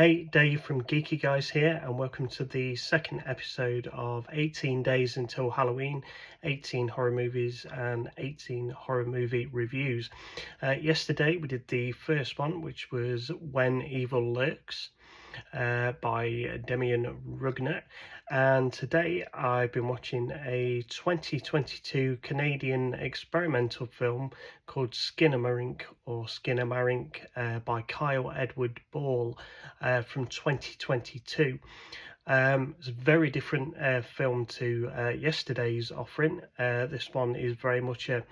Hey, Dave from Geeky Guys here, and welcome to the second episode of 18 Days Until Halloween, 18 horror movies and 18 horror movie reviews. Yesterday we did the first one, which was When Evil Lurks by Demian Rugner, and today I've been watching a 2022 Canadian experimental film called Skinamarink by Kyle Edward Ball from 2022. It's a very different film to yesterday's offering. This one is very much a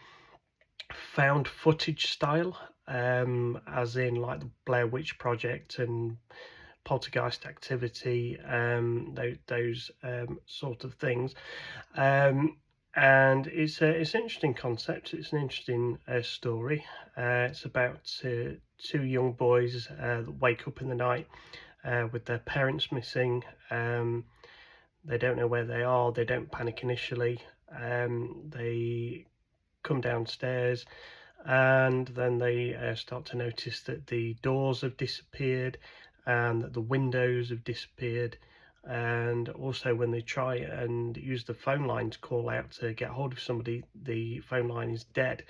found footage style, as in like the Blair Witch Project and poltergeist activity, those sort of things. And it's an interesting concept. It's an interesting story. It's about two young boys that wake up in the night with their parents missing. They don't know where they are. They don't panic initially. They come downstairs, and then they start to notice that the doors have disappeared and that the windows have disappeared, and also when they try and use the phone line to call out to get hold of somebody, the phone line is dead.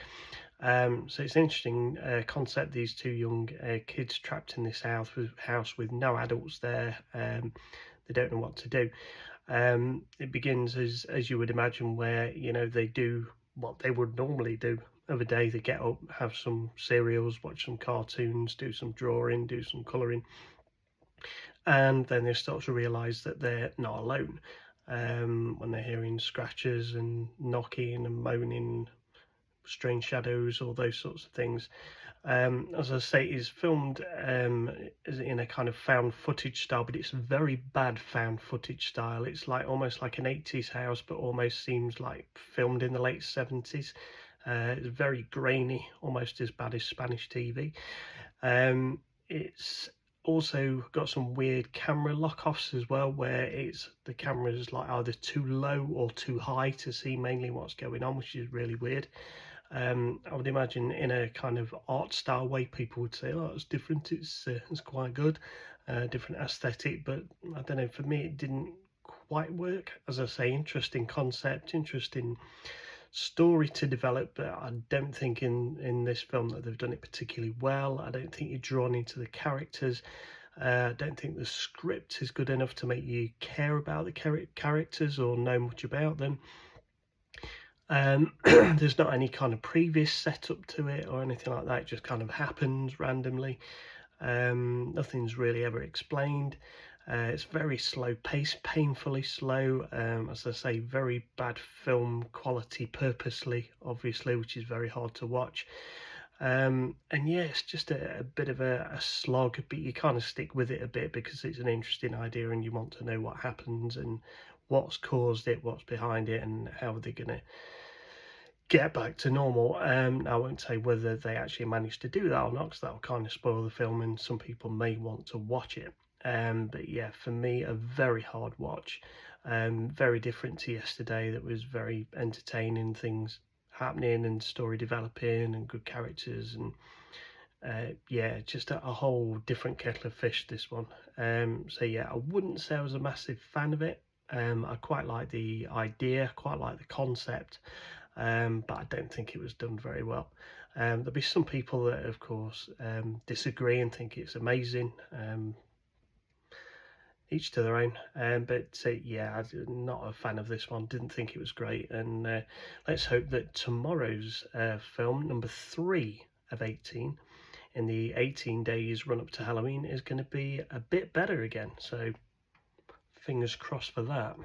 So it's an interesting concept. These two young kids trapped in this house with no adults there. They don't know what to do. It begins as you would imagine, where they do what they would normally do of a day. They get up, have some cereals, watch some cartoons, do some drawing, do some colouring, and then they start to realise that they're not alone when they're hearing scratches and knocking and moaning, strange shadows, all those sorts of things. As I say, it's filmed in a kind of found footage style, but it's a very bad found footage style. It's like almost like an 80s house, but almost seems like filmed in the late 70s. It's very grainy, almost as bad as Spanish TV. It's also got some weird camera lock-offs as well, where the camera's like either too low or too high to see mainly what's going on, which is really weird. I would imagine in a kind of art style way, people would say, "Oh, it's different. It's quite good, different aesthetic." But I don't know. For me, it didn't quite work. As I say, interesting concept, interesting story to develop, but I don't think in this film that they've done it particularly well. I don't think you're drawn into the characters. I don't think the script is good enough to make you care about the characters or know much about them. There's not any kind of previous setup to it or anything like that. It just kind of happens randomly. Nothing's really ever explained. It's very slow paced, painfully slow. As I say, very bad film quality purposely, obviously, which is very hard to watch. And yeah, it's just a bit of a slog, but you kind of stick with it a bit because it's an interesting idea and you want to know what happens and what's caused it, what's behind it, and how they're going to get back to normal. I won't say whether they actually managed to do that or not, because that'll kind of spoil the film and some people may want to watch it. But yeah, for me, a very hard watch. Very different to yesterday, that was very entertaining, things happening and story developing and good characters, and yeah, just a whole different kettle of fish, this one. So yeah, I wouldn't say I was a massive fan of it. I quite like the idea, quite like the concept, but I don't think it was done very well. There'll be some people that, of course, disagree and think it's amazing. Each to their own. But yeah, I'm not a fan of this one. Didn't think it was great. And let's hope that tomorrow's film, number 3 of 18, in the 18 days run up to Halloween, is going to be a bit better again. So fingers crossed for that.